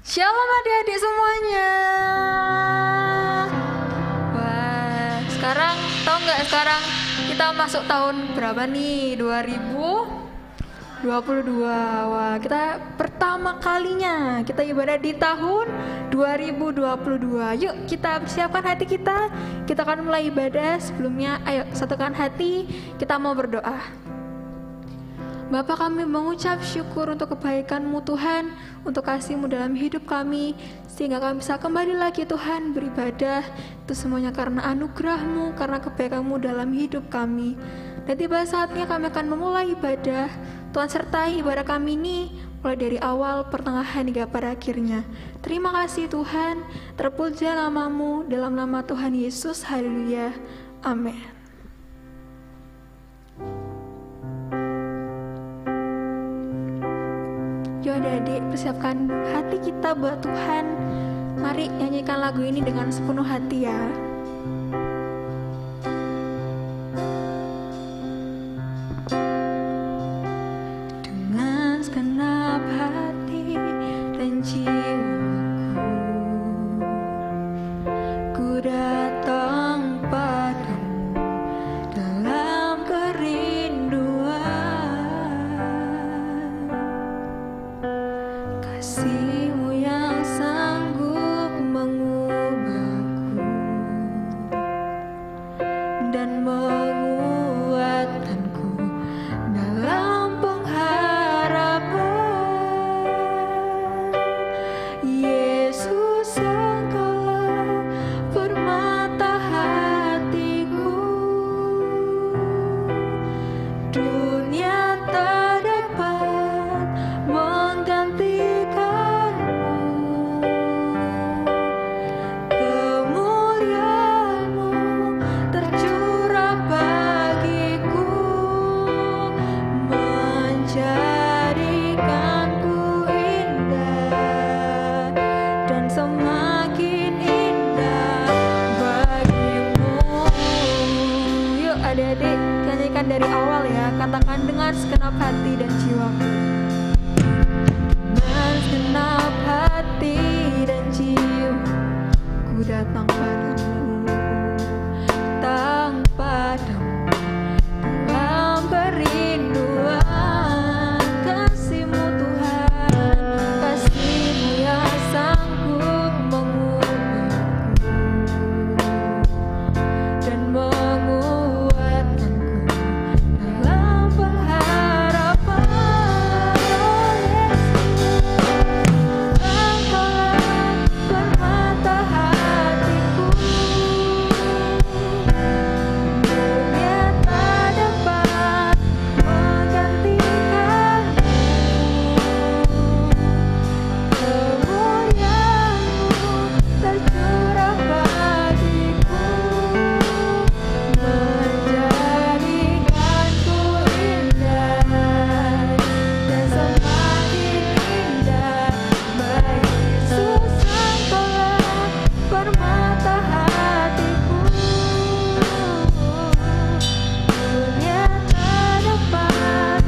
Shalom adik-adik semuanya. Wah, sekarang tahu nggak sekarang kita masuk tahun berapa nih? 2022. Wah, kita pertama kalinya kita ibadah di tahun 2022. Yuk kita siapkan hati kita. Kita akan mulai ibadah. Sebelumnya ayo satukan hati, kita mau berdoa. Bapa, kami mengucap syukur untuk kebaikan-Mu Tuhan, untuk kasih-Mu dalam hidup kami, sehingga kami bisa kembali lagi Tuhan beribadah. Itu semuanya karena anugerah-Mu, karena kebaikan-Mu dalam hidup kami. Dan tiba saatnya kami akan memulai ibadah. Tuhan sertai ibadah kami ini, mulai dari awal, pertengahan, hingga pada akhirnya. Terima kasih Tuhan, terpuja nama-Mu, dalam nama Tuhan Yesus, haleluya, amin. Yuk adik-adik, persiapkan hati kita buat Tuhan. Mari nyanyikan lagu ini dengan sepenuh hati ya. Dengan segenap hati dan jiwaku, ku datang padamu dalam kerinduan. Kasih-Mu yang sanggup mengubahku dan menguatkanku dalam pengharapan. Yesus, Engkaulah permata hatiku. Dunia tak dapat menggantikanmu. Kemuliaan-Mu tercurah bagiku, menjadikanku indah dan semakin indah bagimu. Yuk adik-adik, nyanyikan dari awal ya. Katakan dengan segenap hati dan jiwaku. Dengan segenap hati dan jiwa, ku datang padamu, datang padamu dalam kerinduan. Kasih-Mu Tuhan, kasih-Mu yang sanggup mengubahku dan menguatkanku dalam pengharapan. Engkaulah permata hatiku. Dunia tak dapat menggantikanmu. Kemuliaan-Mu tercurah bagiku, menjadikanku indah dan semakin indah bagiku. Yesus, Engkaulah permata hatiku. Dunia tak dapat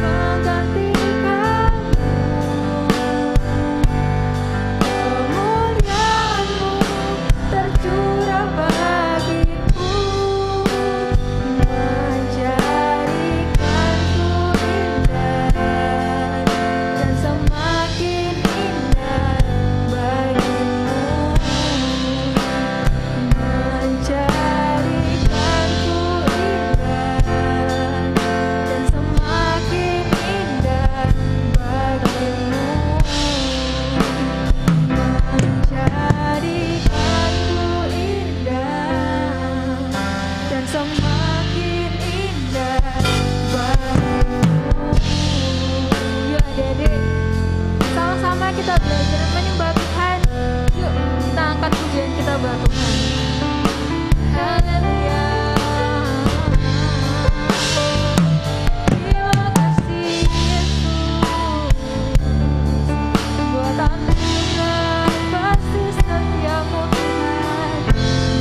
menggantikanmu. Kemuliaan-Mu tercurah bagiku, menjadikanku indah dan semakin indah bagimu. Menjadikanku indah dan semakin indah bagimu. Menjadikanku indah dan semakin indah bagimu. Yuk adik-adik, sama-sama kita belajar menyembah Tuhan. Yuk kita angkat pujian kita buat Tuhan. Haleluya. Terima kasih Yesus buat anugerah kasih setia-Mu Tuhan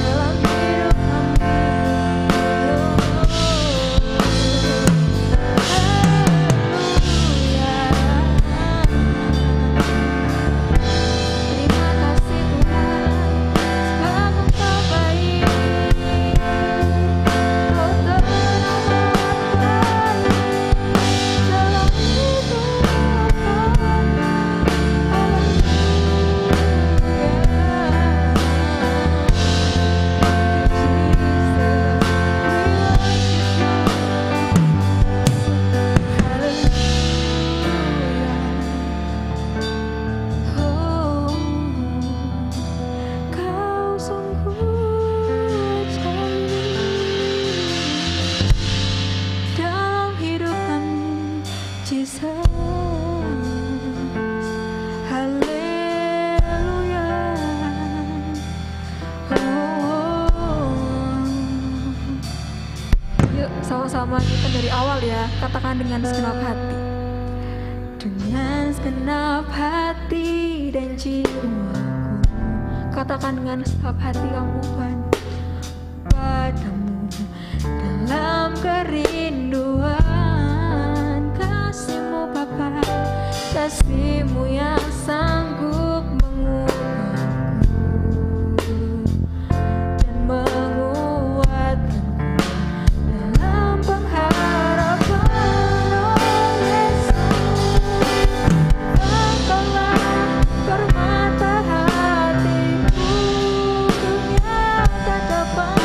dalam hidup kami. Haleluya. Sama-sama kita dari awal ya. Katakan dengan segenap hati. Dengan segenap hati dan jiwaku. Katakan dengan segenap hati kamu Tuhan. Padamu dalam kerinduan, kasih-Mu Bapa, kasih-Mu yang sanggup mengubahku dan menguatkanku dalam pengharapan. Oh Yesus, Engkaulah permata hatiku, dunia tak dapat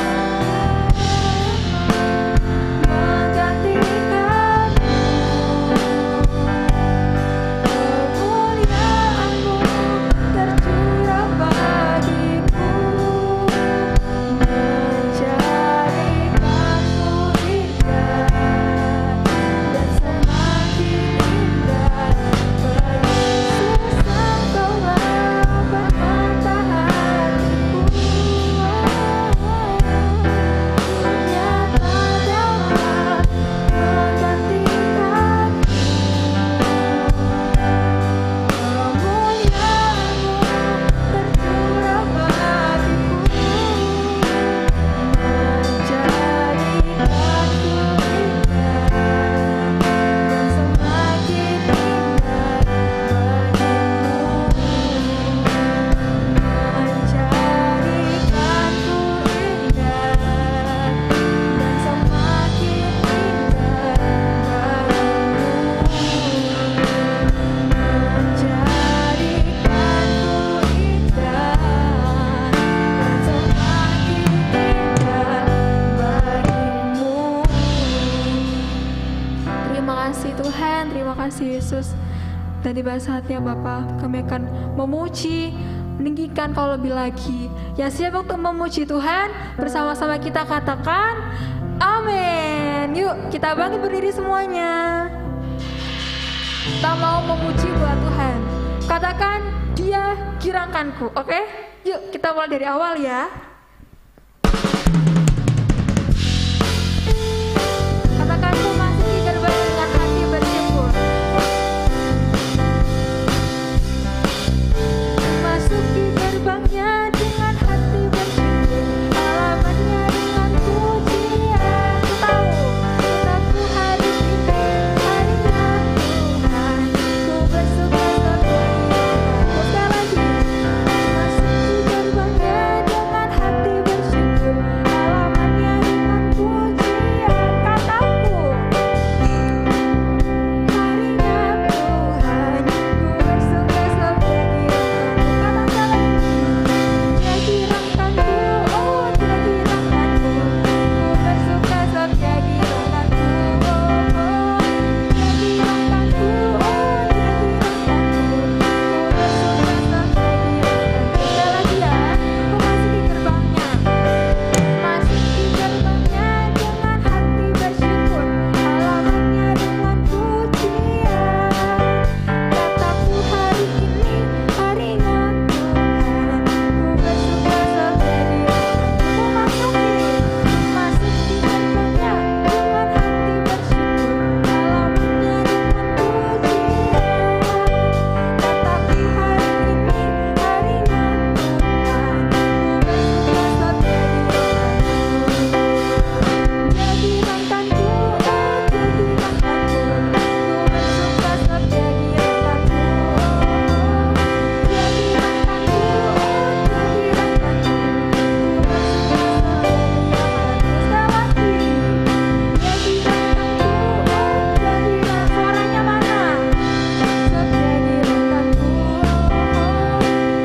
Yesus. Dan tiba saatnya Bapa, kami akan memuji, meninggikan Kau lebih lagi. Yang siap untuk memuji Tuhan, bersama-sama kita katakan amin. Yuk kita bangkit berdiri semuanya. Kita mau memuji buat Tuhan. Katakan Dia kirangkanku, oke? Yuk kita mulai dari awal ya. Katakan memasuki gerbang dengan hati bersyukur. Memasuki gerbangnya dengan hati bersyukur, halamannya dengan pujian. Tahu hari ini harinya Tuhan, ku bersuka sekali. Sekali lagi, memasuki gerbangnya dengan hati bersyukur, halamannya dengan pujian. Kataku, harinya Tuhan, ku bersuka sekali. Dia kirangkanku, oh Dia kirangkanku, ku bersuka sebab Dia kirangkanku, oh Dia kirangkanku, oh Dia kirangkanku, ku bersuka sebab Dia kirangkanku. Sekali lagi ya, memasuki gerbangnya, masuki gerbangnya dengan hati bersyukur, halamannya dengan pujian. Kataku hari ini harinya Tuhan, ku bersuka sebab Dia kirangkanku. Masuki gerbangnya dengan hati bersyukur, halamannya dengan pujian. Kataku hari ini harinya Tuhan, ku bersuka sebab Dia kirangkanku. Dia kirangkanku, oh Dia kirangkanku, ku bersuka sebab Dia kirangkanku. Dia kirangkanku, oh Dia kirangkanku, ku bersuka sebab Dia kirangkanku. Sekali lagi, Dia kirangkanku, oh Dia kirangkanku. Suaranya mana? Sebab Dia kirangkanku.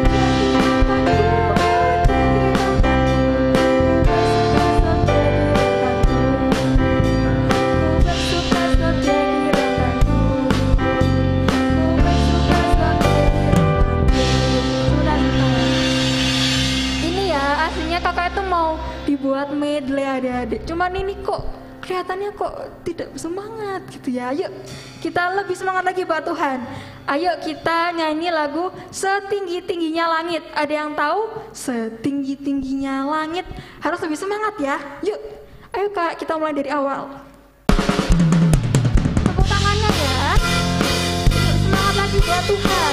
Dia kirangkanku, oh Dia ini ya, aslinya kakak itu mau dibuat medley adik-adik. Cuman ini kok kelihatannya kok tidak semangat gitu ya. Ayo kita lebih semangat lagi buat Tuhan. Ayo kita nyanyi lagu Setinggi-tingginya Langit. Ada yang tahu? Setinggi-tingginya langit. Harus lebih semangat ya. Yuk, ayo kak kita mulai dari awal. Tuhan.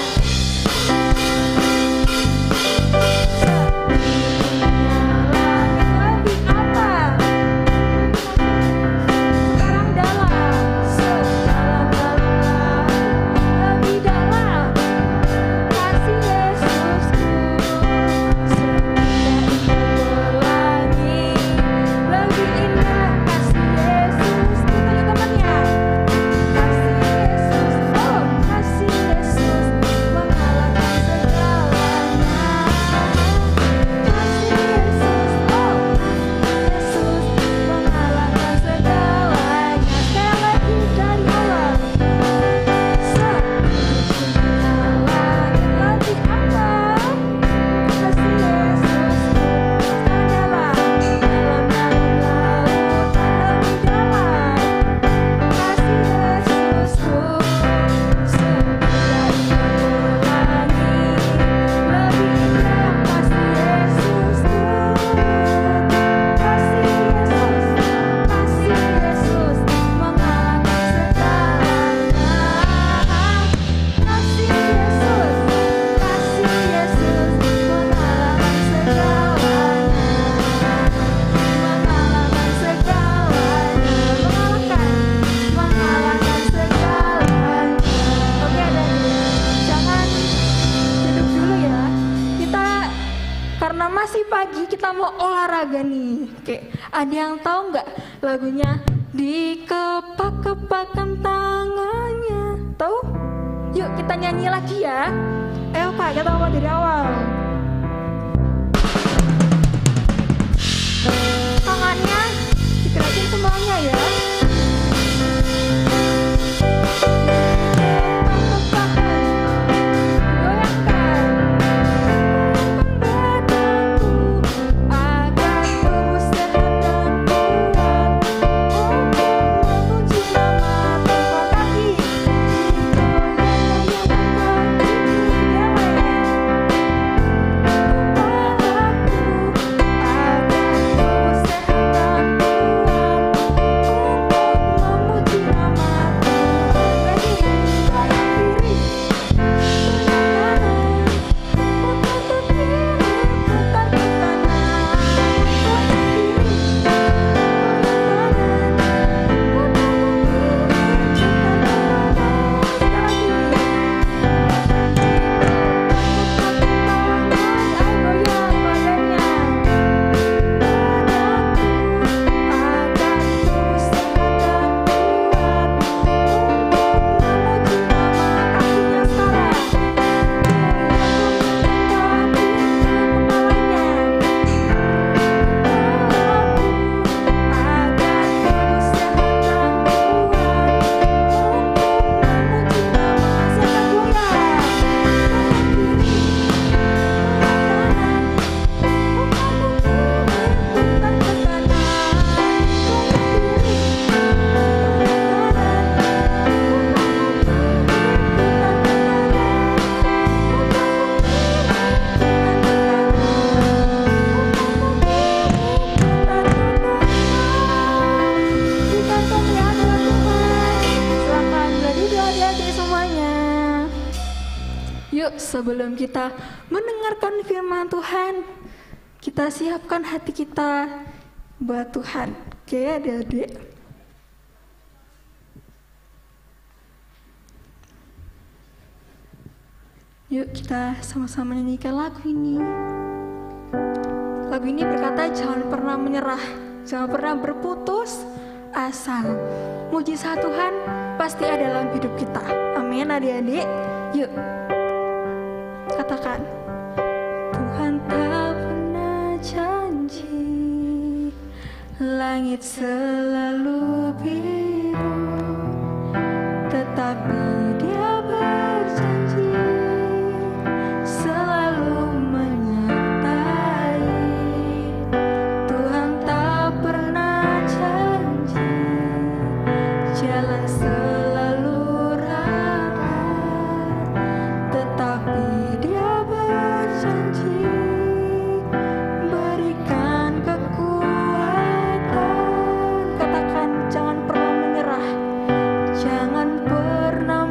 Masih pagi, kita mau olahraga nih. Oke, ada yang tahu nggak lagunya Dikepak-kepakan tangannya? Tahu? Yuk kita nyanyi lagi ya. Ayo Kak, kita mulai dari awal. Tangannya digerakin semuanya ya. Yuk, sebelum kita mendengarkan firman Tuhan, kita siapkan hati kita buat Tuhan. Oke, adik-adik. Yuk kita sama-sama nyanyikan lagu ini. Lagu ini berkata, jangan pernah menyerah, jangan pernah berputus asa. Mujizat Tuhan pasti ada dalam hidup kita. Amin, adik-adik. Yuk katakan, Tuhan tak pernah janji langit selalu biru, tetapi Dia berjanji selalu menyertai. Tuhan tak pernah janji jalan selalu rata, tetapi Dia berjanji berikan kekuatan. Katakan, jangan pernah menyerah, jangan pernah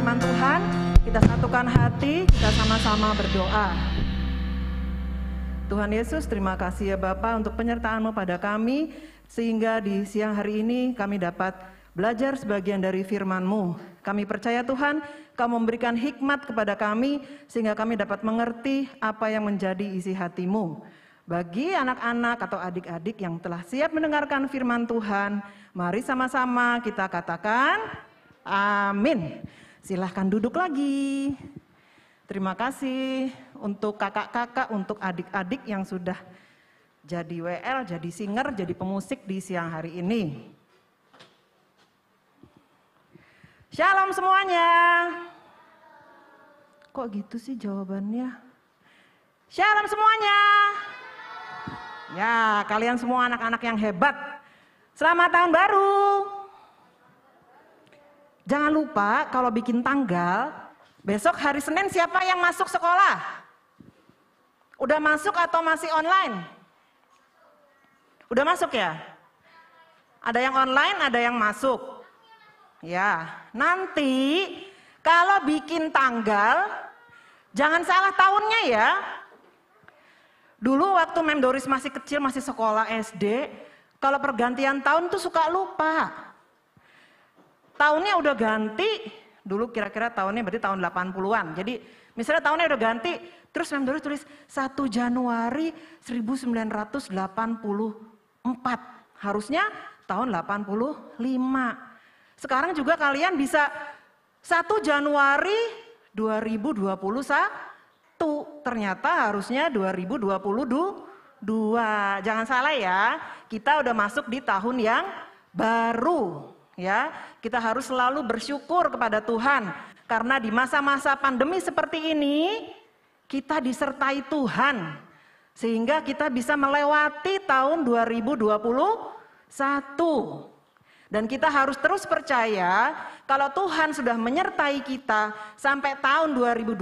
firman Tuhan. Kita satukan hati, kita sama-sama berdoa. Tuhan Yesus, terima kasih ya Bapa untuk penyertaan-Mu pada kami, sehingga di siang hari ini kami dapat belajar sebagian dari firman-Mu. Kami percaya Tuhan, Kau memberikan hikmat kepada kami, sehingga kami dapat mengerti apa yang menjadi isi hati-Mu. Bagi anak-anak atau adik-adik yang telah siap mendengarkan firman Tuhan, mari sama-sama kita katakan, amin. Silahkan duduk lagi. Terima kasih untuk kakak-kakak, untuk adik-adik yang sudah jadi WL, jadi singer, jadi pemusik di siang hari ini. Shalom semuanya. Kok gitu sih jawabannya? Shalom semuanya. Ya, kalian semua anak-anak yang hebat. Selamat tahun baru. Jangan lupa kalau bikin tanggal, besok hari Senin siapa yang masuk sekolah? Udah masuk atau masih online? Udah masuk ya? Ada yang online, ada yang masuk. Ya, nanti kalau bikin tanggal, jangan salah tahunnya ya. Dulu waktu Mem Doris masih kecil, masih sekolah SD, kalau pergantian tahun tuh suka lupa. Tahunnya udah ganti, dulu kira-kira tahunnya berarti tahun 80-an. Jadi misalnya tahunnya udah ganti, terus Mem Doris tulis 1 Januari 1984. Harusnya tahun 85. Sekarang juga kalian bisa 1 Januari 2021, ternyata harusnya 2022. Jangan salah ya, kita udah masuk di tahun yang baru. Ya, kita harus selalu bersyukur kepada Tuhan, karena di masa-masa pandemi seperti ini, kita disertai Tuhan, sehingga kita bisa melewati tahun 2021. Dan kita harus terus percaya kalau Tuhan sudah menyertai kita sampai tahun 2021,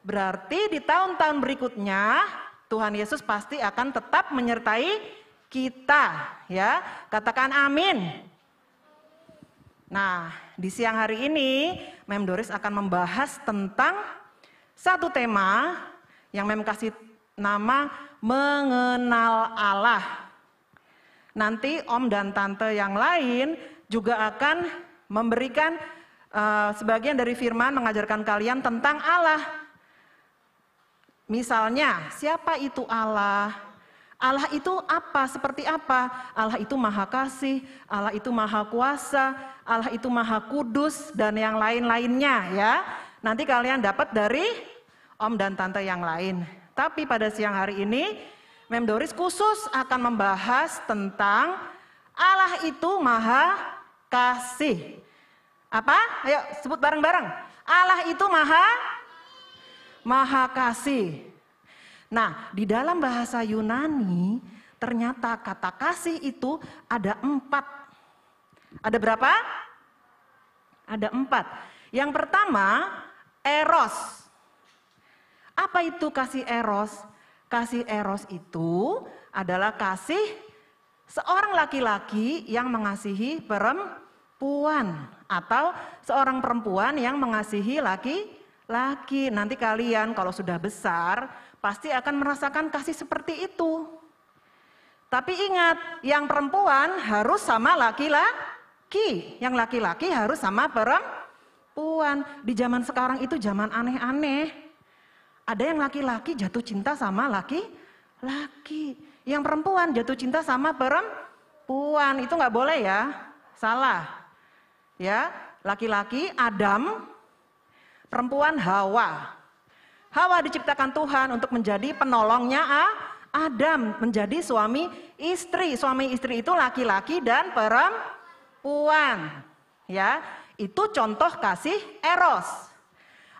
berarti di tahun-tahun berikutnya Tuhan Yesus pasti akan tetap menyertai kita, ya. Katakan amin. Nah, di siang hari ini Mem Doris akan membahas tentang satu tema yang Mem kasih nama mengenal Allah. Nanti Om dan Tante yang lain juga akan memberikan sebagian dari firman mengajarkan kalian tentang Allah. Misalnya, siapa itu Allah? Allah itu apa? Seperti apa? Allah itu maha kasih, Allah itu maha kuasa, Allah itu maha kudus, dan yang lain-lainnya ya. Nanti kalian dapat dari Om dan Tante yang lain. Tapi pada siang hari ini, Mem Doris khusus akan membahas tentang Allah itu maha kasih. Apa? Ayo sebut bareng-bareng. Allah itu maha kasih. Nah, di dalam bahasa Yunani ternyata kata kasih itu ada 4. Ada berapa? Ada 4. Yang pertama, eros. Apa itu kasih eros? Kasih eros itu adalah kasih seorang laki-laki yang mengasihi perempuan, atau seorang perempuan yang mengasihi laki-laki. Nanti kalian kalau sudah besar pasti akan merasakan kasih seperti itu. Tapi ingat, yang perempuan harus sama laki-laki, yang laki-laki harus sama perempuan. Di zaman sekarang itu zaman aneh-aneh. Ada yang laki-laki jatuh cinta sama laki-laki, yang perempuan jatuh cinta sama perempuan. Itu nggak boleh ya, salah. Ya, laki-laki Adam, perempuan Hawa. Hawa diciptakan Tuhan untuk menjadi penolongnya Adam, menjadi suami istri. Suami istri itu laki-laki dan perempuan. Ya, itu contoh kasih eros.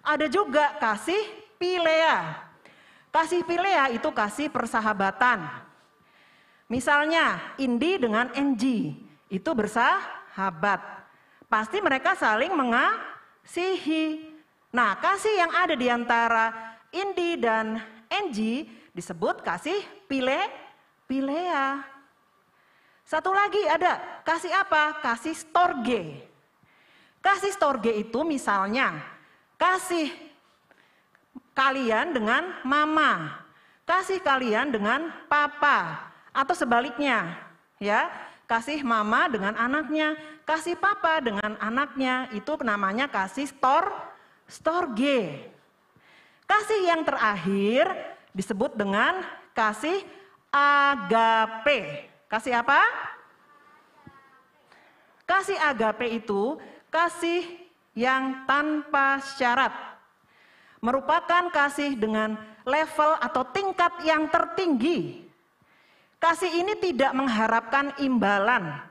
Ada juga kasih Pilea. Kasih Pilea itu kasih persahabatan. Misalnya Indi dengan Enji itu bersahabat. Pasti mereka saling mengasihi. Nah, kasih yang ada di antara Indi dan Enji disebut kasih Pilea. Satu lagi ada kasih apa? Kasih Storge. Kasih storge itu misalnya kasih kalian dengan mama, kasih kalian dengan papa, atau sebaliknya, ya, kasih mama dengan anaknya, kasih papa dengan anaknya, itu namanya kasih storge. Kasih yang terakhir disebut dengan kasih agape. Kasih apa? Kasih agape itu kasih yang tanpa syarat. Merupakan kasih dengan level atau tingkat yang tertinggi. Kasih ini tidak mengharapkan imbalan.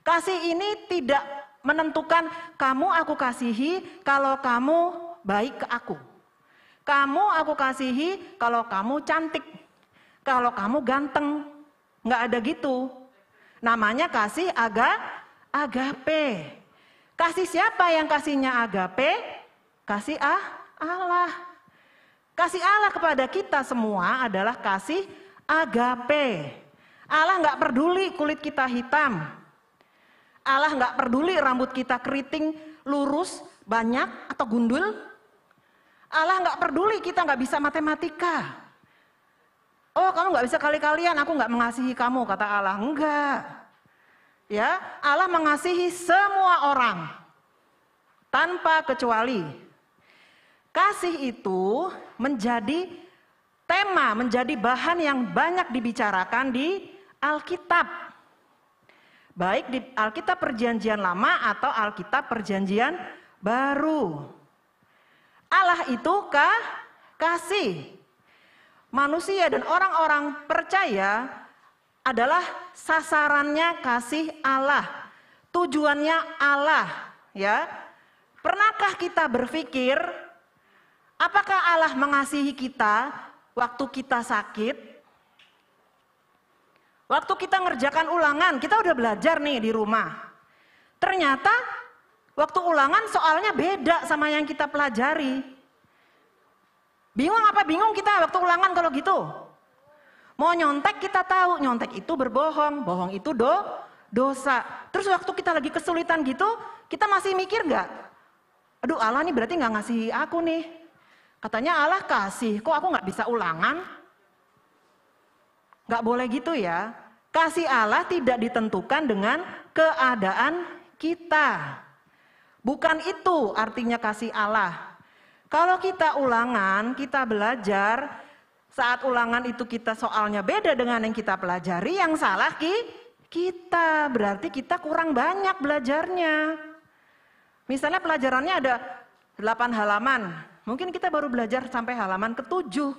Kasih ini tidak menentukan kamu aku kasihi kalau kamu baik ke aku. Kamu aku kasihi kalau kamu cantik. Kalau kamu ganteng. Nggak ada gitu. Namanya kasih agape. Kasih siapa yang kasihnya agape? Kasih Allah. Kasih Allah kepada kita semua adalah kasih agape. Allah nggak peduli kulit kita hitam. Allah nggak peduli rambut kita keriting, lurus, banyak atau gundul. Allah nggak peduli kita nggak bisa matematika. Oh, kamu nggak bisa kali-kalian, aku nggak mengasihi kamu, kata Allah. Enggak. Ya, Allah mengasihi semua orang tanpa kecuali. Kasih itu menjadi tema, menjadi bahan yang banyak dibicarakan di Alkitab. Baik di Alkitab Perjanjian Lama atau Alkitab Perjanjian Baru. Allah itu kasih. Manusia dan orang-orang percaya adalah sasarannya kasih Allah, tujuannya Allah, ya. Pernahkah kita berpikir apakah Allah mengasihi kita waktu kita sakit? Waktu kita ngerjakan ulangan, kita udah belajar nih di rumah. Ternyata waktu ulangan soalnya beda sama yang kita pelajari. Bingung apa bingung kita waktu ulangan kalau gitu? Mau nyontek kita tahu, nyontek itu berbohong, bohong itu dosa. Terus waktu kita lagi kesulitan gitu, kita masih mikir nggak? Aduh, Allah nih berarti nggak ngasih aku nih. Katanya Allah kasih, kok aku nggak bisa ulangan? Nggak boleh gitu ya. Kasih Allah tidak ditentukan dengan keadaan kita. Bukan itu artinya kasih Allah. Kalau kita ulangan, kita belajar, saat ulangan itu kita soalnya beda dengan yang kita pelajari, yang salah kita. Berarti kita kurang banyak belajarnya. Misalnya pelajarannya ada 8 halaman, mungkin kita baru belajar sampai halaman ke-7.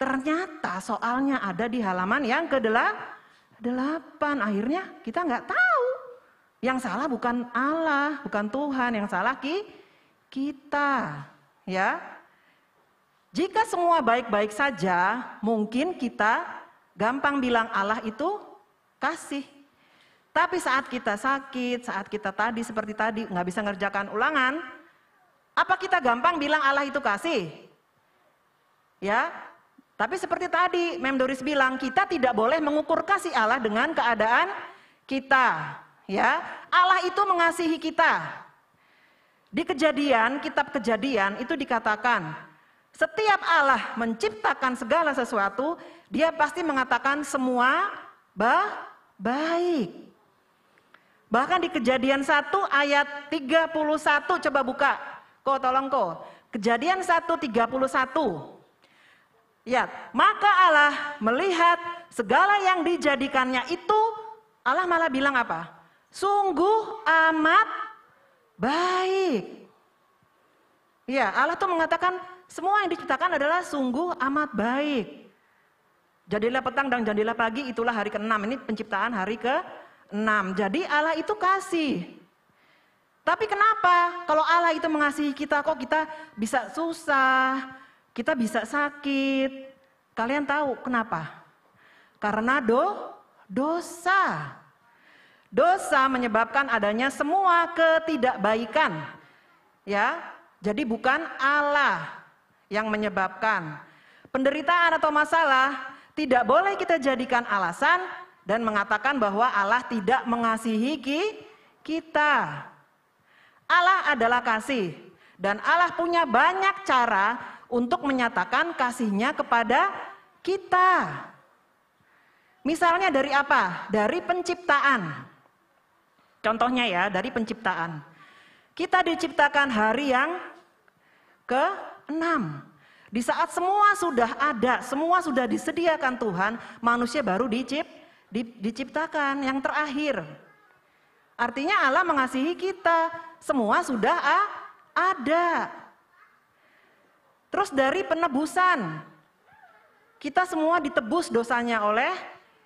Ternyata soalnya ada di halaman yang ke-8. Akhirnya kita nggak tahu. Yang salah bukan Allah, bukan Tuhan, yang salah kita. Ya, jika semua baik-baik saja, mungkin kita gampang bilang Allah itu kasih. Tapi saat kita sakit, saat kita seperti tadi nggak bisa ngerjakan ulangan, apa kita gampang bilang Allah itu kasih? Ya, tapi seperti tadi Mem Doris bilang, kita tidak boleh mengukur kasih Allah dengan keadaan kita. Ya, Allah itu mengasihi kita. Di Kejadian, kitab Kejadian itu dikatakan, setiap Allah menciptakan segala sesuatu, dia pasti mengatakan semua baik. Bahkan di Kejadian 1 ayat 31, coba buka. Tolong. Kejadian 1:31. Ya, maka Allah melihat segala yang dijadikannya itu, Allah malah bilang apa? Sungguh amat baik. Ya, Allah tuh mengatakan semua yang diciptakan adalah sungguh amat baik. Jadilah petang dan jadilah pagi, itulah hari ke-6. Ini penciptaan hari ke-6. Jadi Allah itu kasih. Tapi kenapa kalau Allah itu mengasihi kita, kok kita bisa susah, kita bisa sakit? Kalian tahu kenapa? Karena dosa. Dosa menyebabkan adanya semua ketidakbaikan. Ya, jadi bukan Allah yang menyebabkan. Penderitaan atau masalah tidak boleh kita jadikan alasan dan mengatakan bahwa Allah tidak mengasihi kita. Allah adalah kasih dan Allah punya banyak cara untuk menyatakan kasih-Nya kepada kita. Misalnya dari apa? Dari penciptaan. Contohnya ya, dari penciptaan. Kita diciptakan hari yang ke-6. Di saat semua sudah ada, semua sudah disediakan Tuhan, manusia baru diciptakan yang terakhir. Artinya Allah mengasihi kita, semua sudah ada. Terus dari penebusan, kita semua ditebus dosanya oleh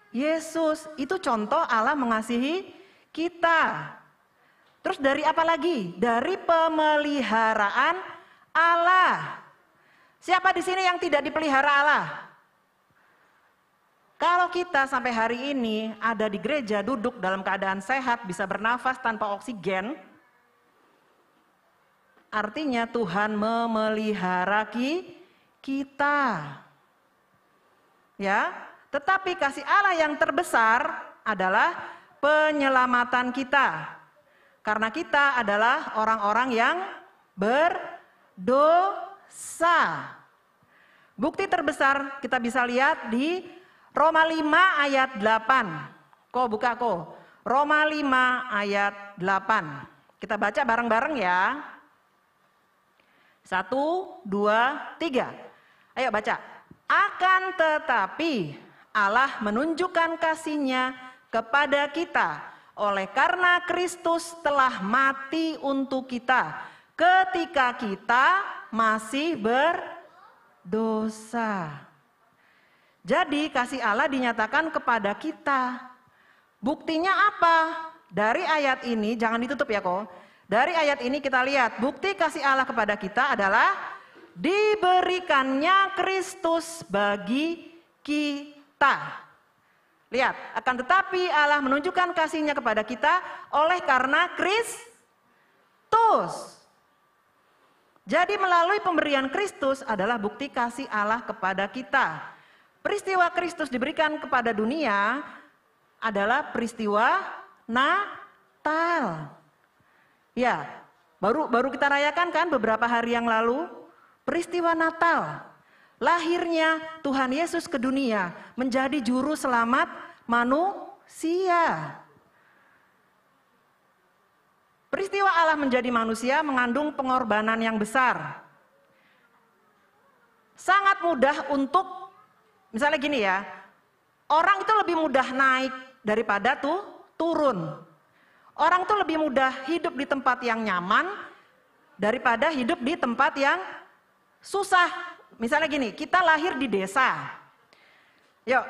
Yesus. Itu contoh Allah mengasihi kita. Terus dari apa lagi? Dari pemeliharaan Allah. Siapa di sini yang tidak dipelihara Allah? Kalau kita sampai hari ini ada di gereja, duduk dalam keadaan sehat, bisa bernafas tanpa oksigen, artinya Tuhan memelihara kita. Ya, tetapi kasih Allah yang terbesar adalah penyelamatan kita. Karena kita adalah orang-orang yang berdosa. Bukti terbesar kita bisa lihat di Roma 5 ayat 8. Buka. Roma 5 ayat 8. Kita baca bareng-bareng ya. 1, 2, 3. Ayo baca. Akan tetapi Allah menunjukkan kasih-Nya kepada kita oleh karena Kristus telah mati untuk kita ketika kita masih berdosa. Jadi kasih Allah dinyatakan kepada kita. Buktinya apa? Dari ayat ini, jangan ditutup ya kok. Dari ayat ini kita lihat bukti kasih Allah kepada kita adalah diberikannya Kristus bagi kita. Lihat, akan tetapi Allah menunjukkan kasih-Nya kepada kita oleh karena Kristus. Jadi melalui pemberian Kristus adalah bukti kasih Allah kepada kita. Peristiwa Kristus diberikan kepada dunia adalah peristiwa Natal. Ya, baru kita rayakan kan beberapa hari yang lalu peristiwa Natal. Lahirnya Tuhan Yesus ke dunia menjadi juru selamat manusia. Peristiwa Allah menjadi manusia mengandung pengorbanan yang besar. Sangat mudah untuk, misalnya gini ya, orang itu lebih mudah naik daripada turun. Orang itu lebih mudah hidup di tempat yang nyaman daripada hidup di tempat yang susah. Misalnya gini, kita lahir di desa. Yuk,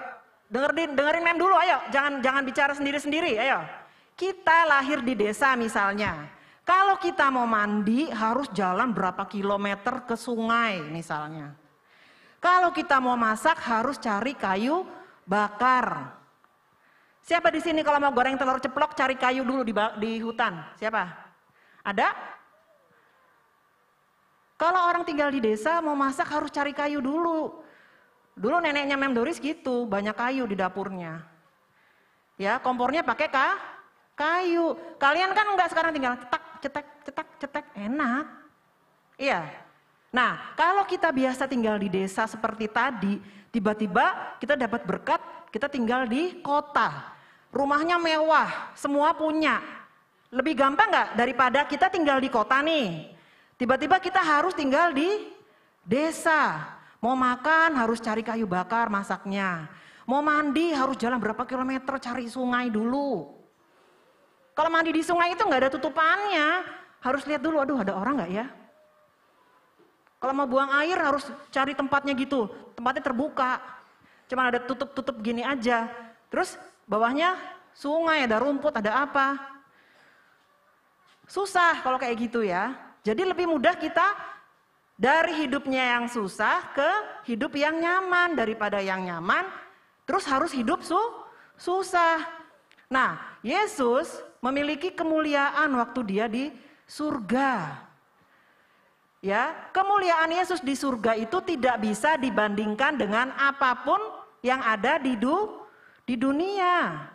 dengerin mem dulu, ayo. Jangan bicara sendiri-sendiri, ayo. Kita lahir di desa misalnya. Kalau kita mau mandi harus jalan berapa kilometer ke sungai misalnya. Kalau kita mau masak harus cari kayu bakar. Siapa di sini kalau mau goreng telur ceplok cari kayu dulu di hutan? Siapa? Ada? Kalau orang tinggal di desa mau masak harus cari kayu dulu. Dulu neneknya Mem Doris gitu, banyak kayu di dapurnya. Ya, kompornya pakai kayu. Kalian kan enggak sekarang tinggal cetek, enak. Iya. Nah, kalau kita biasa tinggal di desa seperti tadi, tiba-tiba kita dapat berkat, kita tinggal di kota. Rumahnya mewah, semua punya. Lebih gampang enggak daripada kita tinggal di kota nih? Tiba-tiba kita harus tinggal di desa. Mau makan harus cari kayu bakar masaknya. Mau mandi harus jalan berapa kilometer cari sungai dulu. Kalau mandi di sungai itu nggak ada tutupannya. Harus lihat dulu, aduh ada orang nggak ya? Kalau mau buang air harus cari tempatnya gitu. Tempatnya terbuka. Cuma ada tutup-tutup gini aja. Terus bawahnya sungai, ada rumput, ada apa. Susah kalau kayak gitu ya. Jadi lebih mudah kita dari hidupnya yang susah ke hidup yang nyaman daripada yang nyaman terus harus hidup susah. Nah, Yesus memiliki kemuliaan waktu dia di surga. Ya, kemuliaan Yesus di surga itu tidak bisa dibandingkan dengan apapun yang ada di dunia.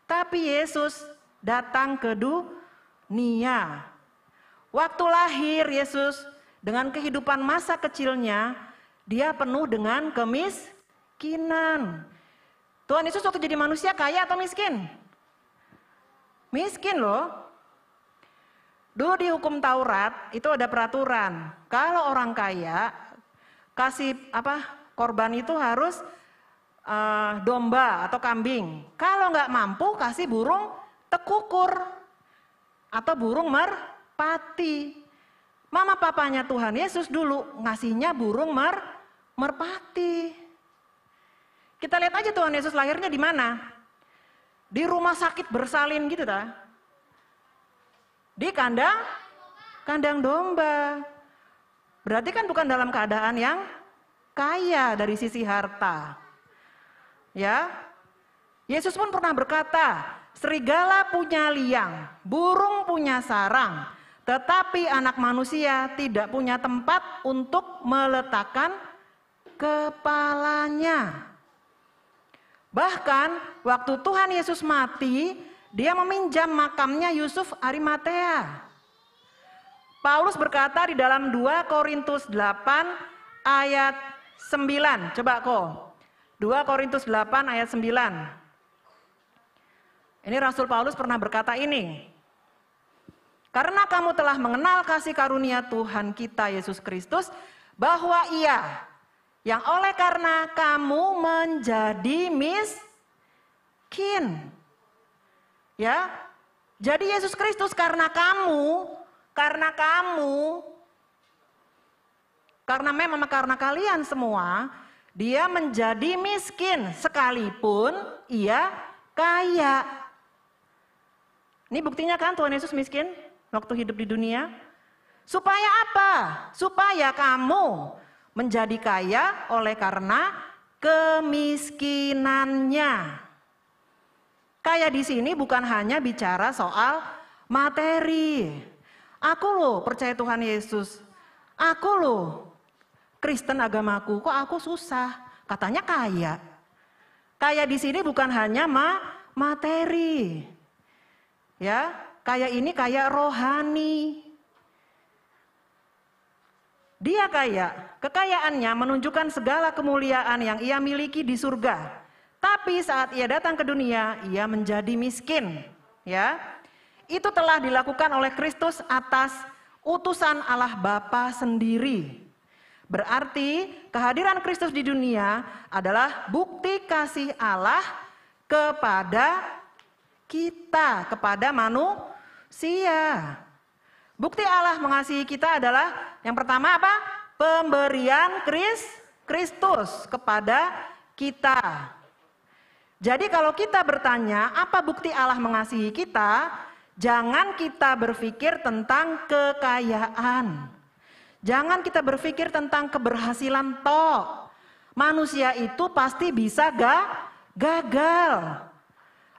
Tapi Yesus datang ke dunia Waktu lahir Yesus dengan kehidupan masa kecilnya, dia penuh dengan kemiskinan. Tuhan Yesus waktu jadi manusia kaya atau miskin? Miskin loh. Dulu di hukum Taurat itu ada peraturan. Kalau orang kaya kasih korban itu harus domba atau kambing. Kalau nggak mampu kasih burung tekukur atau burung merpati. Mama papanya Tuhan Yesus dulu ngasihnya burung merpati. Kita lihat aja Tuhan Yesus lahirnya di mana? Di rumah sakit bersalin gitu ta? Di kandang domba. Berarti kan bukan dalam keadaan yang kaya dari sisi harta. Ya. Yesus pun pernah berkata, serigala punya liang, burung punya sarang, tetapi anak manusia tidak punya tempat untuk meletakkan kepalanya. Bahkan waktu Tuhan Yesus mati, dia meminjam makamnya Yusuf Arimatea. Paulus berkata di dalam 2 Korintus 8 ayat 9. Coba kok. 2 Korintus 8 ayat 9. Ini Rasul Paulus pernah berkata ini. Karena kamu telah mengenal kasih karunia Tuhan kita Yesus Kristus, bahwa Ia yang oleh karena kamu menjadi miskin. Ya. Jadi Yesus Kristus karena memang karena kalian semua, dia menjadi miskin sekalipun ia kaya. Ini buktinya kan Tuhan Yesus miskin waktu hidup di dunia. Supaya apa? Supaya kamu menjadi kaya oleh karena kemiskinannya. Kaya di sini bukan hanya bicara soal materi. Aku loh percaya Tuhan Yesus. Aku loh Kristen agamaku, kok aku susah? Katanya kaya. Kaya di sini bukan hanya materi. Ya, kaya ini kaya rohani. Dia kaya, kekayaannya menunjukkan segala kemuliaan yang ia miliki di surga. Tapi saat ia datang ke dunia, ia menjadi miskin. Ya, itu telah dilakukan oleh Kristus atas utusan Allah Bapa sendiri. Berarti kehadiran Kristus di dunia adalah bukti kasih Allah kepada kita, kepada manusia. Bukti Allah mengasihi kita adalah yang pertama apa? Pemberian Kristus kepada kita. Jadi kalau kita bertanya apa bukti Allah mengasihi kita, jangan kita berpikir tentang kekayaan. Jangan kita berpikir tentang keberhasilan toh. Manusia itu pasti bisa gagal.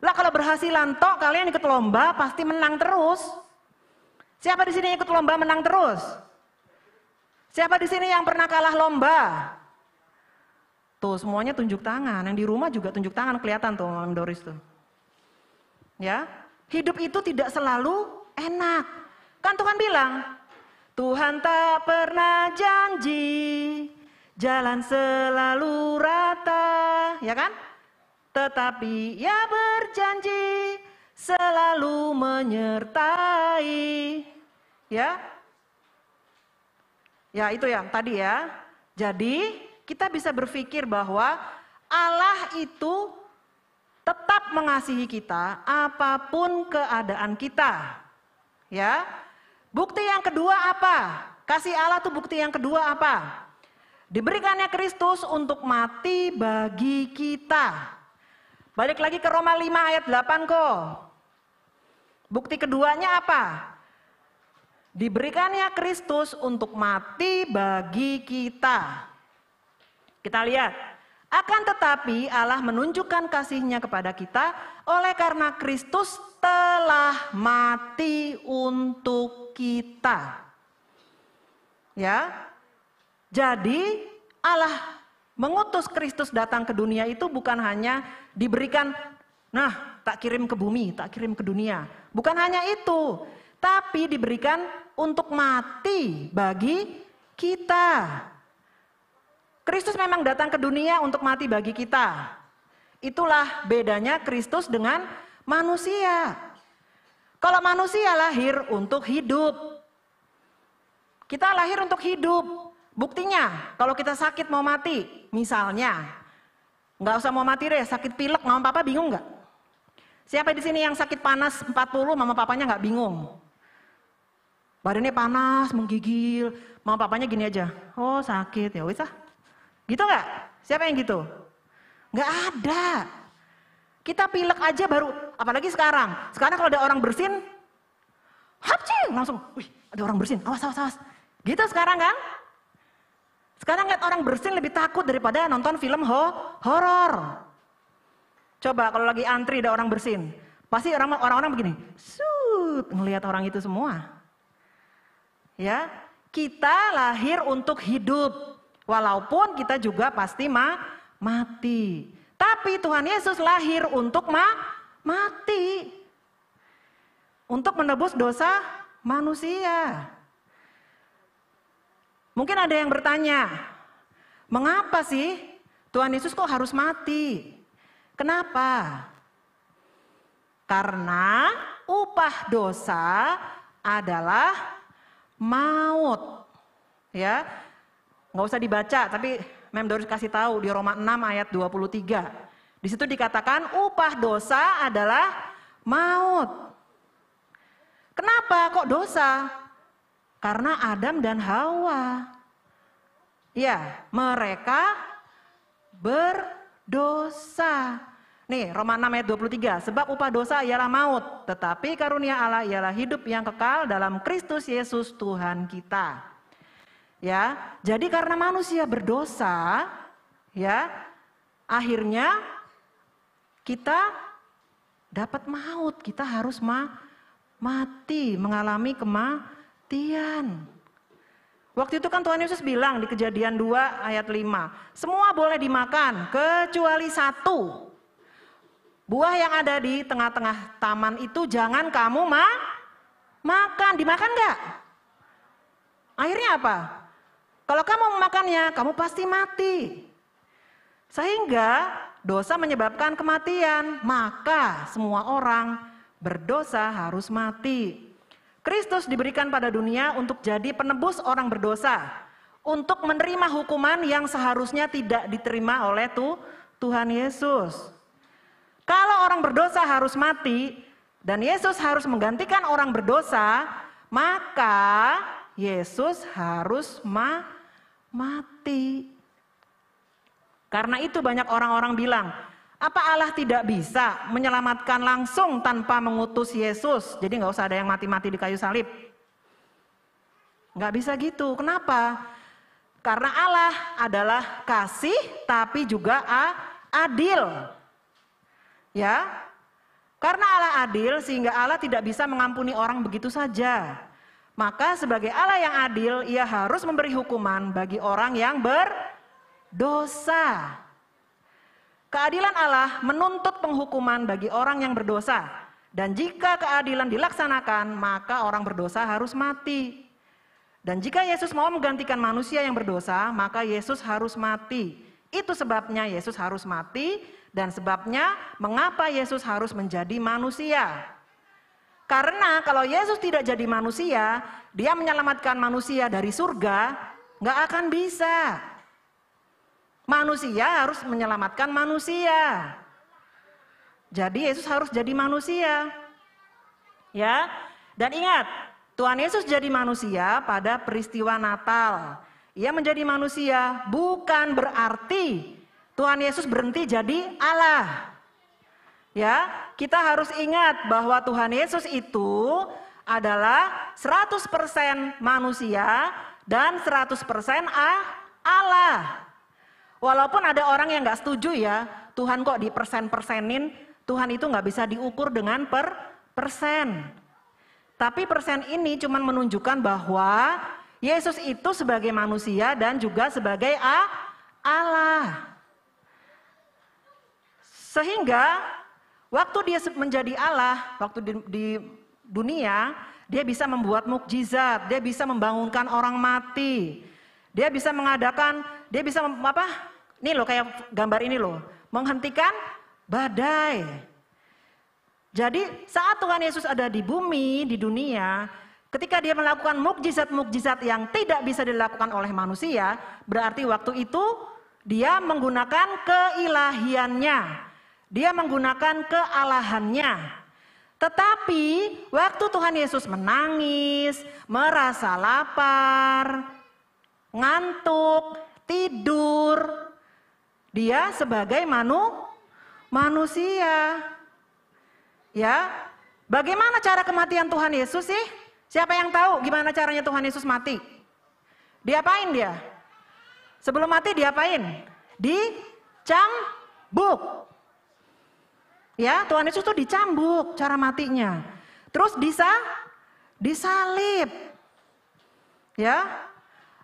Lah kalau berhasilan toh kalian ikut lomba pasti menang terus. Siapa di sini ikut lomba menang terus? Siapa di sini yang pernah kalah lomba? Tuh semuanya tunjuk tangan. Yang di rumah juga tunjuk tangan, kelihatan tuh Mam Doris tuh. Ya, hidup itu tidak selalu enak. Kan Tuhan bilang, Tuhan tak pernah janji jalan selalu rata, ya kan? Tetapi Ia berjanji selalu menyertai. Ya. Ya, itu yang tadi ya. Jadi, kita bisa berpikir bahwa Allah itu tetap mengasihi kita apapun keadaan kita. Ya. Bukti yang kedua apa? Kasih Allah itu bukti yang kedua apa? Diberikannya Kristus untuk mati bagi kita. Balik lagi ke Roma 5 ayat 8 kok. Bukti keduanya apa? Diberikannya Kristus untuk mati bagi kita. Kita lihat. Akan tetapi Allah menunjukkan kasih-Nya kepada kita oleh karena Kristus telah mati untuk kita. Ya. Jadi Allah mengutus Kristus datang ke dunia itu bukan hanya diberikan, nah tak kirim ke bumi, tak kirim ke dunia. Bukan hanya itu, tapi diberikan untuk mati bagi kita. Kristus memang datang ke dunia untuk mati bagi kita. Itulah bedanya Kristus dengan manusia. Kalau manusia lahir untuk hidup. Kita lahir untuk hidup. Buktinya, kalau kita sakit mau mati, misalnya, nggak usah mau mati deh, sakit pilek, mama papa bingung nggak? Siapa di sini yang sakit panas 40, mama papanya nggak bingung? Badannya panas, menggigil, mama papanya gini aja, oh sakit, ya wis ah. Gitu nggak? Siapa yang gitu? Nggak ada. Kita pilek aja baru, apalagi sekarang. Sekarang kalau ada orang bersin, hapcing, langsung, wih ada orang bersin, awas, awas, awas. Gitu sekarang kan? Sekarang lihat orang bersin lebih takut daripada nonton film horor. Coba kalau lagi antri ada orang bersin, pasti orang-orang begini, ngelihat orang itu semua. Ya, kita lahir untuk hidup, walaupun kita juga pasti mati. Tapi Tuhan Yesus lahir untuk mati, untuk menebus dosa manusia. Mungkin ada yang bertanya, mengapa sih Tuhan Yesus kok harus mati? Kenapa? Karena upah dosa adalah maut. Ya, nggak usah dibaca, tapi Mem Doris kasih tahu di Roma 6 ayat 23. Di situ dikatakan upah dosa adalah maut. Kenapa kok dosa? Karena Adam dan Hawa. Ya, mereka berdosa. Nih, Roma 6 ayat 23. Sebab upah dosa ialah maut, tetapi karunia Allah ialah hidup yang kekal dalam Kristus Yesus Tuhan kita. Ya, jadi karena manusia berdosa, ya, akhirnya kita dapat maut, kita harus mati, mengalami kematian. Waktu itu kan Tuhan Yesus bilang di Kejadian 2 ayat 5, semua boleh dimakan kecuali satu. Buah yang ada di tengah-tengah taman itu jangan kamu makan, dimakan enggak? Akhirnya apa? Kalau kamu memakannya, kamu pasti mati. Sehingga dosa menyebabkan kematian, maka semua orang berdosa harus mati. Kristus diberikan pada dunia untuk jadi penebus orang berdosa, untuk menerima hukuman yang seharusnya tidak diterima oleh Tuhan Yesus. Kalau orang berdosa harus mati, dan Yesus harus menggantikan orang berdosa, maka Yesus harus mati. Karena itu banyak orang-orang bilang, apa Allah tidak bisa menyelamatkan langsung tanpa mengutus Yesus? Jadi nggak usah ada yang mati-mati di kayu salib. Nggak bisa gitu. Kenapa? Karena Allah adalah kasih tapi juga adil. Ya, karena Allah adil sehingga Allah tidak bisa mengampuni orang begitu saja. Maka sebagai Allah yang adil, ia harus memberi hukuman bagi orang yang berdosa. Keadilan Allah menuntut penghukuman bagi orang yang berdosa. Dan jika keadilan dilaksanakan, maka orang berdosa harus mati. Dan jika Yesus mau menggantikan manusia yang berdosa, maka Yesus harus mati. Itu sebabnya Yesus harus mati dan sebabnya mengapa Yesus harus menjadi manusia. Karena kalau Yesus tidak jadi manusia, dia menyelamatkan manusia dari surga, nggak akan bisa. Manusia harus menyelamatkan manusia. Jadi Yesus harus jadi manusia. Ya. Dan ingat, Tuhan Yesus jadi manusia pada peristiwa Natal. Ia menjadi manusia bukan berarti Tuhan Yesus berhenti jadi Allah. Ya, kita harus ingat bahwa Tuhan Yesus itu adalah 100% manusia dan 100% Allah. Walaupun ada orang yang nggak setuju ya, Tuhan kok dipersen-persenin, Tuhan itu nggak bisa diukur dengan persen. Tapi persen ini cuma menunjukkan bahwa Yesus itu sebagai manusia dan juga sebagai Allah. Sehingga waktu dia menjadi Allah, waktu di dunia, dia bisa membuat mukjizat, dia bisa membangunkan orang mati, dia bisa mengadakan, dia bisa nih loh kayak gambar ini loh, menghentikan badai. Jadi saat Tuhan Yesus ada di bumi, di dunia, ketika dia melakukan mukjizat-mukjizat yang tidak bisa dilakukan oleh manusia, berarti waktu itu dia menggunakan keilahiannya, dia menggunakan kealahannya. Tetapi waktu Tuhan Yesus menangis, merasa lapar, ngantuk, tidur, dia sebagai manusia. Ya, bagaimana cara kematian Tuhan Yesus sih? Siapa yang tahu gimana caranya Tuhan Yesus mati? Diapain dia? Sebelum mati diapain? Dicambuk. Ya, Tuhan Yesus tuh dicambuk cara matinya. Terus disalib. Ya.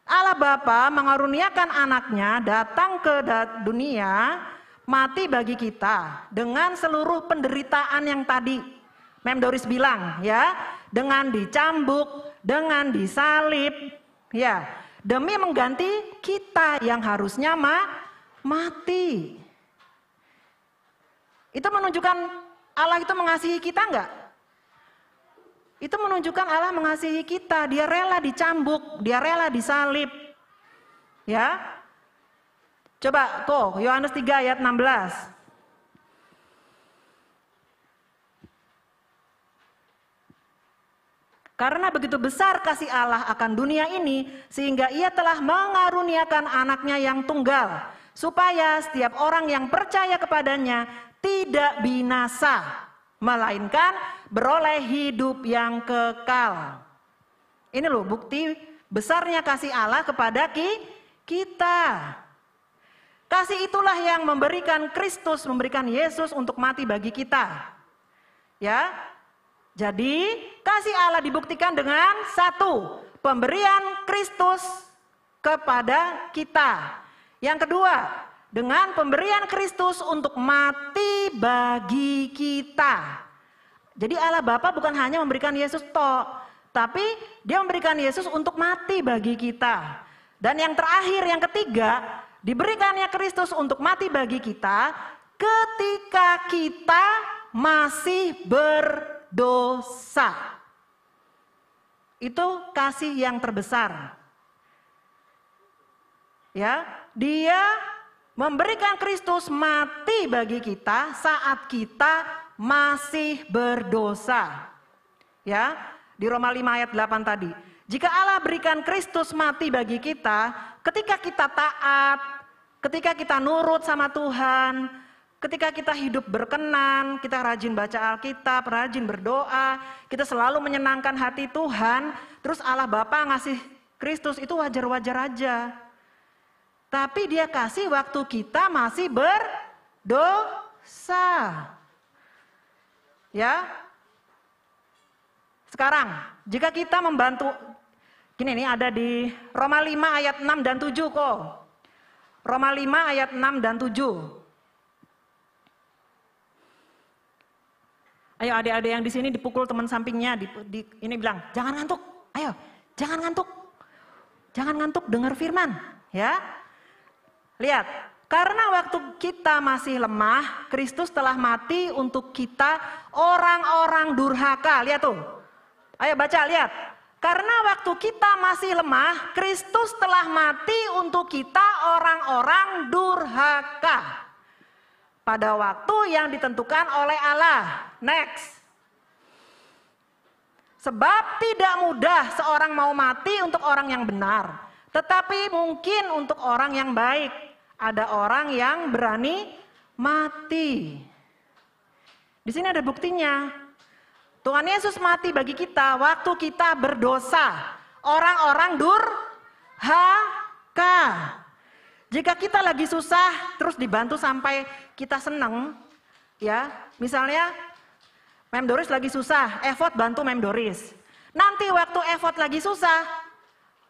Allah Bapa mengaruniakan anaknya datang ke dunia, mati bagi kita dengan seluruh penderitaan yang tadi Mem Doris bilang, ya, dengan dicambuk, dengan disalib, ya, demi mengganti kita yang harusnya mati. Itu menunjukkan Allah itu mengasihi kita enggak? Itu menunjukkan Allah mengasihi kita, dia rela dicambuk, dia rela disalib. Ya. Coba tuh Yohanes 3 ayat 16. Karena begitu besar kasih Allah akan dunia ini, sehingga ia telah mengaruniakan anaknya yang tunggal, supaya setiap orang yang percaya kepadanya tidak binasa, melainkan beroleh hidup yang kekal. Ini loh bukti besarnya kasih Allah kepada kita. Kasih itulah yang memberikan Kristus, memberikan Yesus untuk mati bagi kita. Ya. Jadi kasih Allah dibuktikan dengan satu, pemberian Kristus kepada kita. Yang kedua, dengan pemberian Kristus untuk mati bagi kita. Jadi Allah Bapa bukan hanya memberikan Yesus toh, tapi dia memberikan Yesus untuk mati bagi kita. Dan yang terakhir, yang ketiga, diberikannya Kristus untuk mati bagi kita ketika kita masih berdosa. Itu kasih yang terbesar. Ya, dia memberikan Kristus mati bagi kita saat kita masih berdosa. Ya, di Roma 5 ayat 8 tadi. Jika Allah berikan Kristus mati bagi kita, ketika kita taat, ketika kita nurut sama Tuhan, ketika kita hidup berkenan, kita rajin baca Alkitab, rajin berdoa, kita selalu menyenangkan hati Tuhan, terus Allah Bapa ngasih Kristus, itu wajar-wajar aja. Tapi dia kasih waktu kita masih berdosa. Ya. Sekarang, jika kita membantu, gini nih ada di Roma 5 ayat 6 dan 7 kok. Roma 5 ayat 6 dan 7. Ayo adik-adik yang di sini dipukul teman sampingnya, ini bilang, jangan ngantuk, ayo, jangan ngantuk. Jangan ngantuk, dengar firman, ya. Lihat, karena waktu kita masih lemah, Kristus telah mati untuk kita orang-orang durhaka. Lihat tuh. Ayo baca, lihat. Karena waktu kita masih lemah, Kristus telah mati untuk kita orang-orang durhaka. Pada waktu yang ditentukan oleh Allah. Next. Sebab tidak mudah seorang mau mati untuk orang yang benar. Tetapi mungkin untuk orang yang baik. Ada orang yang berani mati. Di sini ada buktinya. Tuhan Yesus mati bagi kita waktu kita berdosa. Orang-orang durhaka. Jika kita lagi susah terus dibantu sampai kita seneng, ya, misalnya Mem Doris lagi susah, Evot bantu Mem Doris. Nanti waktu Evot lagi susah,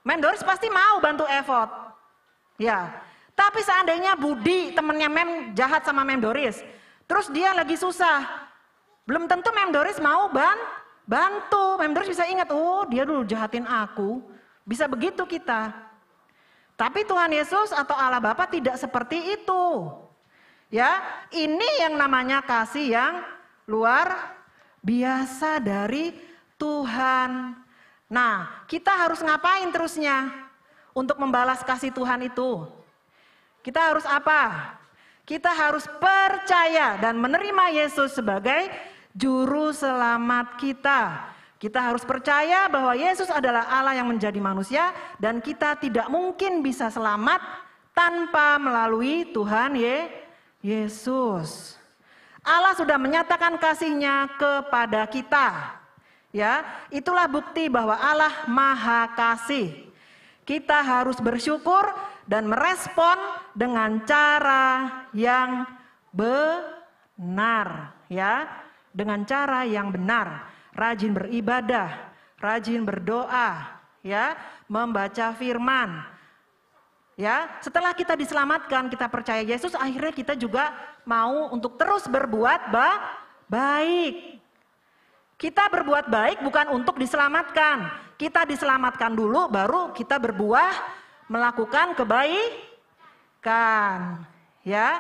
Mem Doris pasti mau bantu Evot. Ya. Tapi seandainya Budi temennya Mem jahat sama Mem Doris, terus dia lagi susah, belum tentu Mem Doris mau bantu. Terus bisa ingat, oh dia dulu jahatin aku. Bisa begitu kita. Tapi Tuhan Yesus atau Allah Bapa tidak seperti itu. Ya, ini yang namanya kasih yang luar biasa dari Tuhan. Nah, kita harus ngapain terusnya untuk membalas kasih Tuhan itu? Kita harus apa? Kita harus percaya dan menerima Yesus sebagai juru selamat kita. Kita harus percaya bahwa Yesus adalah Allah yang menjadi manusia dan kita tidak mungkin bisa selamat tanpa melalui Tuhan Yesus. Allah sudah menyatakan kasih-Nya kepada kita. Ya, itulah bukti bahwa Allah Maha Kasih. Kita harus bersyukur dan merespon dengan cara yang benar, ya. Dengan cara yang benar, rajin beribadah, rajin berdoa, ya, membaca firman. Ya, setelah kita diselamatkan, kita percaya Yesus, akhirnya kita juga mau untuk terus berbuat baik. Kita berbuat baik bukan untuk diselamatkan. Kita diselamatkan dulu, baru kita berbuah melakukan kebaikan. Ya,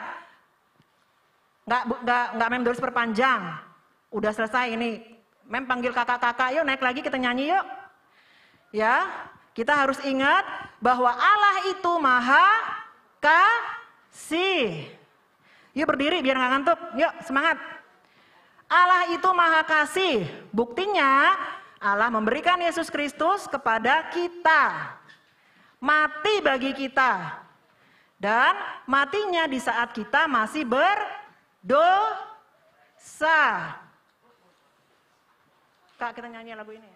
nggak mem terus perpanjang. Udah selesai ini. Mem panggil kakak-kakak, yuk naik lagi kita nyanyi yuk. Ya, kita harus ingat bahwa Allah itu Maha Kasih. Yuk berdiri biar nggak ngantuk. Yuk semangat. Allah itu Maha Kasih. Buktinya Allah memberikan Yesus Kristus kepada kita. Mati bagi kita. Dan matinya di saat kita masih berdosa. Kak, kita nyanyi lagu ini.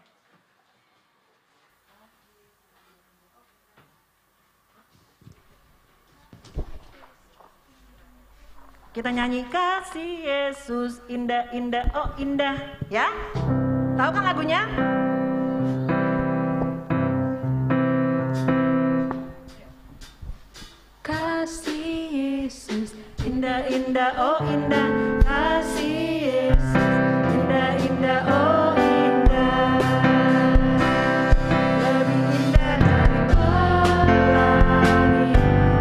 Kita nyanyi kasih Yesus indah indah oh indah, ya? Tahu kan lagunya? Kasih Yesus indah indah oh indah, kasih Yesus indah indah oh indah, lebih indah dari pelangi,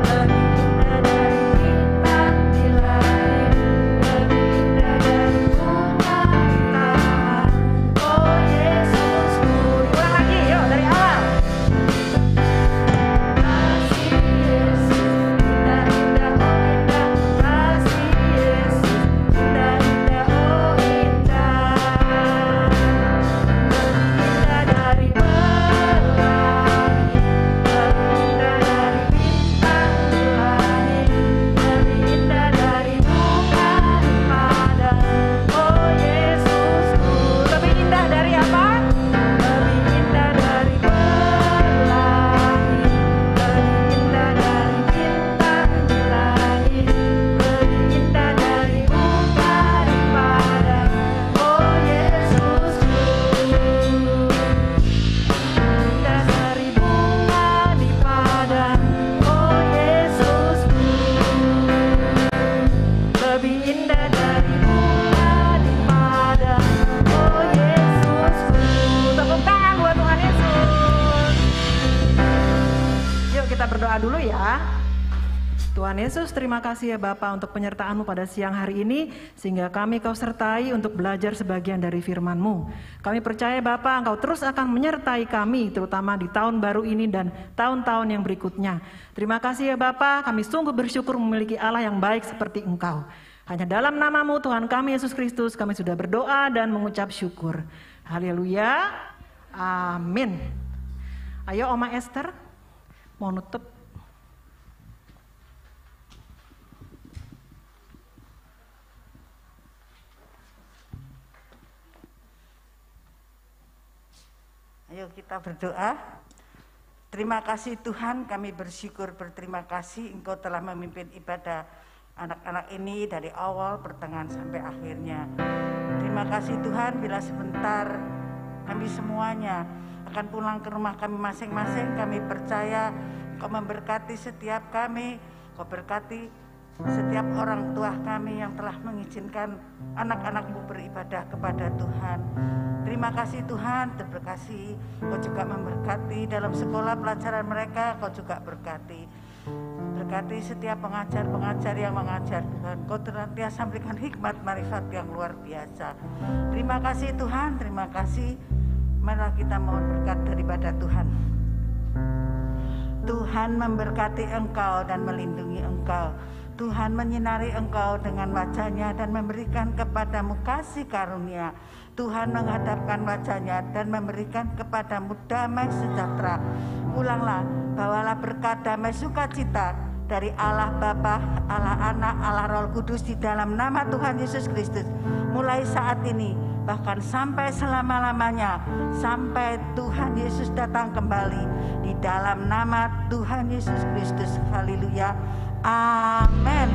lebih indah dari bintang di langit, lebih indah dari bunga di taman. Oh Yesusku, ulang lagi yuk dari awal. Kasih Yesus indah indah oh indah, kasih Yesus indah indah oh indah, lebih indah dari pelangi, lebih indah dari bintang di langit, lebih indah dari bunga di padang. Oh Yesusku, lebih indah dari apa? Lebih indah dari pelangi, lebih indah dari bintang di langit, lebih indah dari bunga di padang. Oh Yesusku, indah dari bunga di padang. Oh Yesusku, lebih indah dari bunga di padang. Oh Yesusku, tepuk tangan buat Tuhan Yesus. Yuk kita berdoa dulu ya. Tuhan Yesus, terima kasih ya Bapa untuk penyertaan-Mu pada siang hari ini, sehingga kami Kau sertai untuk belajar sebagian dari firman-Mu. Kami percaya Bapa, Engkau terus akan menyertai kami, terutama di tahun baru ini dan tahun-tahun yang berikutnya. Terima kasih ya Bapa, kami sungguh bersyukur memiliki Allah yang baik seperti Engkau. Hanya dalam nama-Mu Tuhan kami Yesus Kristus, kami sudah berdoa dan mengucap syukur. Haleluya, amin. Ayo Oma Esther, mau nutup. Ayo kita berdoa. Terima kasih Tuhan, kami bersyukur berterima kasih Engkau telah memimpin ibadah anak-anak ini dari awal, pertengahan sampai akhirnya. Terima kasih Tuhan, bila sebentar kami semuanya akan pulang ke rumah kami masing-masing, kami percaya Engkau memberkati setiap kami, Engkau berkati setiap orang tua kami yang telah mengizinkan anak-anak-Mu beribadah kepada Tuhan. Terima kasih Tuhan, terima kasih Kau juga memberkati dalam sekolah pelajaran mereka, Kau juga berkati. Berkati setiap pengajar-pengajar yang mengajar Tuhan. Kau senantiasa memberikan hikmat marifat yang luar biasa. Terima kasih Tuhan, terima kasih. Marilah kita mohon berkat daripada Tuhan. Tuhan memberkati engkau dan melindungi engkau. Tuhan menyinari engkau dengan wajah-Nya dan memberikan kepadamu kasih karunia. Tuhan menghadapkan wajah-Nya dan memberikan kepadamu damai sejahtera. Ulanglah, bawalah berkat damai sukacita dari Allah Bapa, Allah Anak, Allah Roh Kudus di dalam nama Tuhan Yesus Kristus. Mulai saat ini, bahkan sampai selama-lamanya, sampai Tuhan Yesus datang kembali, di dalam nama Tuhan Yesus Kristus. Haleluya. Amin.